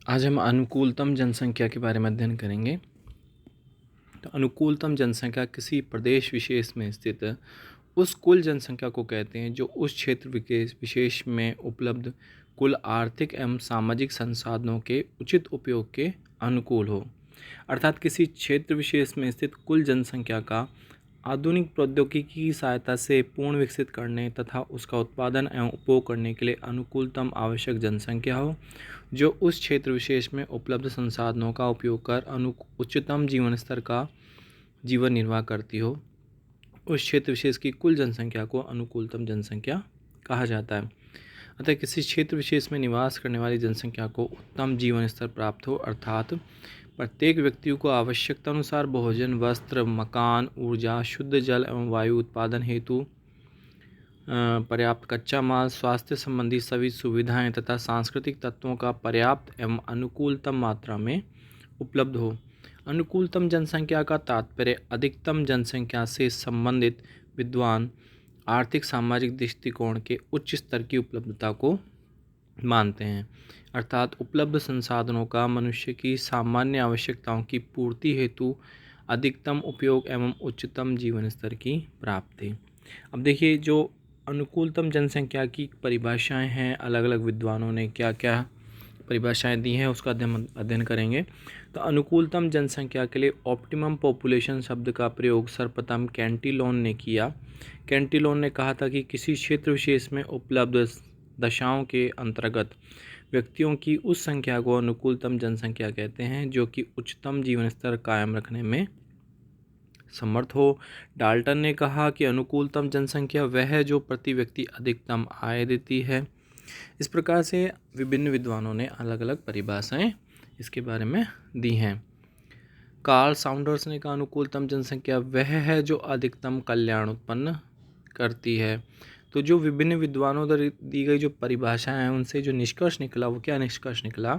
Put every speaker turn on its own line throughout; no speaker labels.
आज हम अनुकूलतम जनसंख्या के बारे में अध्ययन करेंगे। तो अनुकूलतम जनसंख्या किसी प्रदेश विशेष में स्थित उस कुल जनसंख्या को कहते हैं जो उस क्षेत्र विशेष में उपलब्ध कुल आर्थिक एवं सामाजिक संसाधनों के उचित उपयोग के अनुकूल हो। अर्थात किसी क्षेत्र विशेष में स्थित कुल जनसंख्या का आधुनिक प्रौद्योगिकी की सहायता से पूर्ण विकसित करने तथा उसका उत्पादन एवं उपभोग करने के लिए अनुकूलतम आवश्यक जनसंख्या हो, जो उस क्षेत्र विशेष में उपलब्ध संसाधनों का उपयोग कर उच्चतम जीवन स्तर का जीवन निर्वाह करती हो। उस क्षेत्र विशेष की कुल जनसंख्या को अनुकूलतम जनसंख्या कहा जाता है। अतः किसी क्षेत्र विशेष में निवास करने वाली जनसंख्या को उत्तम जीवन स्तर प्राप्त हो, अर्थात प्रत्येक व्यक्ति को आवश्यकता अनुसार भोजन, वस्त्र, मकान, ऊर्जा, शुद्ध जल एवं वायु उत्पादन हेतु पर्याप्त कच्चा माल, स्वास्थ्य संबंधी सभी सुविधाएं तथा सांस्कृतिक तत्वों का पर्याप्त एवं अनुकूलतम मात्रा में उपलब्ध हो। अनुकूलतम जनसंख्या का तात्पर्य अधिकतम जनसंख्या से संबंधित विद्वान आर्थिक सामाजिक दृष्टिकोण के उच्च स्तर की उपलब्धता को मानते हैं, अर्थात उपलब्ध संसाधनों का मनुष्य की सामान्य आवश्यकताओं की पूर्ति हेतु अधिकतम उपयोग एवं उच्चतम जीवन स्तर की प्राप्ति। अब देखिए, जो अनुकूलतम जनसंख्या की परिभाषाएं हैं, अलग अलग विद्वानों ने क्या क्या परिभाषाएं दी हैं उसका अध्ययन करेंगे। तो अनुकूलतम जनसंख्या के लिए ऑप्टिमम पॉपुलेशन शब्द का प्रयोग सर्वप्रथम कैंटिलोन ने किया। कैंटिलोन ने कहा था कि किसी क्षेत्र विशेष में उपलब्ध दशाओं के अंतर्गत व्यक्तियों की उस संख्या को अनुकूलतम जनसंख्या कहते हैं जो कि उच्चतम जीवन स्तर कायम रखने में समर्थ हो। डाल्टन ने कहा कि अनुकूलतम जनसंख्या वह है जो प्रति व्यक्ति अधिकतम आय देती है। इस प्रकार से विभिन्न विद्वानों ने अलग अलग परिभाषाएं इसके बारे में दी हैं। कार्ल साउंडर्स ने कहा अनुकूलतम जनसंख्या वह है जो अधिकतम कल्याण उत्पन्न करती है। तो जो विभिन्न विद्वानों द्वारा दी गई जो परिभाषाएं हैं उनसे जो निष्कर्ष निकला वो क्या निष्कर्ष निकला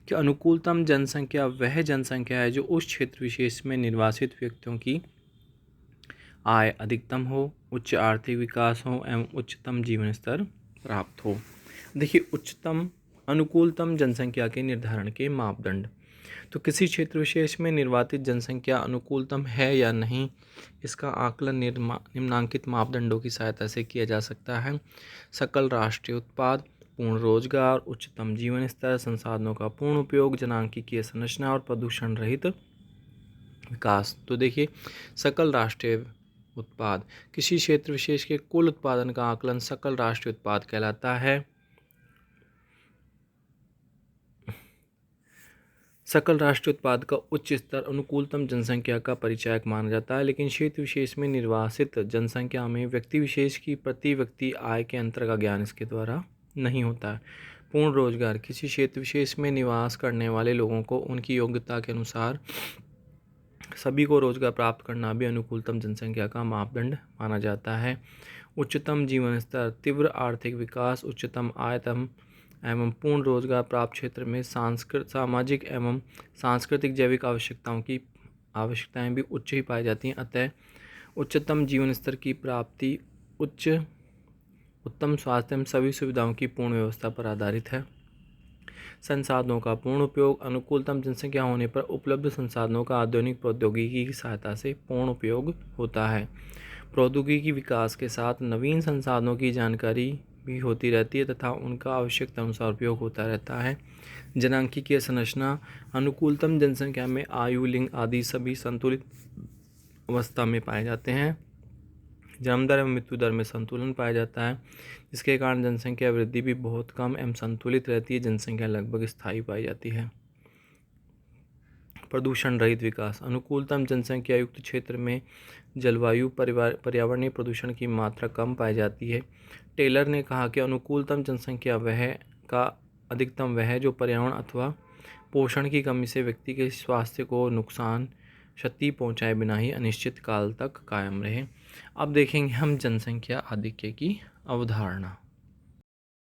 कि अनुकूलतम जनसंख्या वह जनसंख्या है जो उस क्षेत्र विशेष में निर्वासित व्यक्तियों की आय अधिकतम हो, उच्च आर्थिक विकास हो एवं उच्चतम जीवन स्तर प्राप्त हो। देखिए, उच्चतम अनुकूलतम जनसंख्या के निर्धारण के मापदंड। तो किसी क्षेत्र विशेष में निर्वाचित जनसंख्या अनुकूलतम है या नहीं, इसका आकलन निम्नांकित मापदंडों की सहायता से किया जा सकता है। सकल राष्ट्रीय उत्पाद, पूर्ण रोजगार, उच्चतम जीवन स्तर, संसाधनों का पूर्ण उपयोग, जनांकीय संरचना और प्रदूषण रहित विकास। तो देखिए, सकल राष्ट्रीय उत्पाद, किसी क्षेत्र विशेष के कुल उत्पादन का आकलन सकल राष्ट्रीय उत्पाद कहलाता है। सकल राष्ट्रीय उत्पाद का उच्च स्तर अनुकूलतम जनसंख्या का परिचायक माना जाता है, लेकिन क्षेत्र विशेष में निर्वासित जनसंख्या में व्यक्ति विशेष की प्रति व्यक्ति आय के अंतर का ज्ञान इसके द्वारा नहीं होता है। पूर्ण रोजगार, किसी क्षेत्र विशेष में निवास करने वाले लोगों को उनकी योग्यता के अनुसार सभी को रोजगार प्राप्त करना भी अनुकूलतम जनसंख्या का मापदंड माना जाता है। उच्चतम जीवन स्तर, तीव्र आर्थिक विकास, उच्चतम आय एवं पूर्ण रोजगार प्राप्त क्षेत्र में सामाजिक एवं सांस्कृतिक जैविक आवश्यकताएं भी उच्च ही पाई जाती हैं। अतः उच्चतम जीवन स्तर की प्राप्ति उत्तम स्वास्थ्य एवं सभी सुविधाओं की पूर्ण व्यवस्था पर आधारित है। संसाधनों का पूर्ण उपयोग, अनुकूलतम जनसंख्या होने पर उपलब्ध संसाधनों का आधुनिक प्रौद्योगिकी की सहायता से पूर्ण उपयोग होता है। प्रौद्योगिकी विकास के साथ नवीन संसाधनों की जानकारी भी होती रहती है तथा उनका आवश्यकता अनुसार उपयोग होता रहता है। जनांकीय संरचना, अनुकूलतम जनसंख्या में आयु, लिंग आदि सभी संतुलित अवस्था में पाए जाते हैं। जन्म दर एवं मृत्यु दर में संतुलन पाया जाता है, जिसके कारण जनसंख्या वृद्धि भी बहुत कम एवं संतुलित रहती है। जनसंख्या लगभग स्थायी पाई जाती है। प्रदूषण रहित विकास, अनुकूलतम जनसंख्या युक्त क्षेत्र में जलवायु पर्यावरणीय प्रदूषण की मात्रा कम पाई जाती है। टेलर ने कहा कि अनुकूलतम जनसंख्या अधिकतम वह है जो पर्यावरण अथवा पोषण की कमी से व्यक्ति के स्वास्थ्य को क्षति पहुंचाए बिना ही अनिश्चित काल तक कायम रहे। अब देखेंगे हम जनसंख्या आधिक्य की अवधारणा।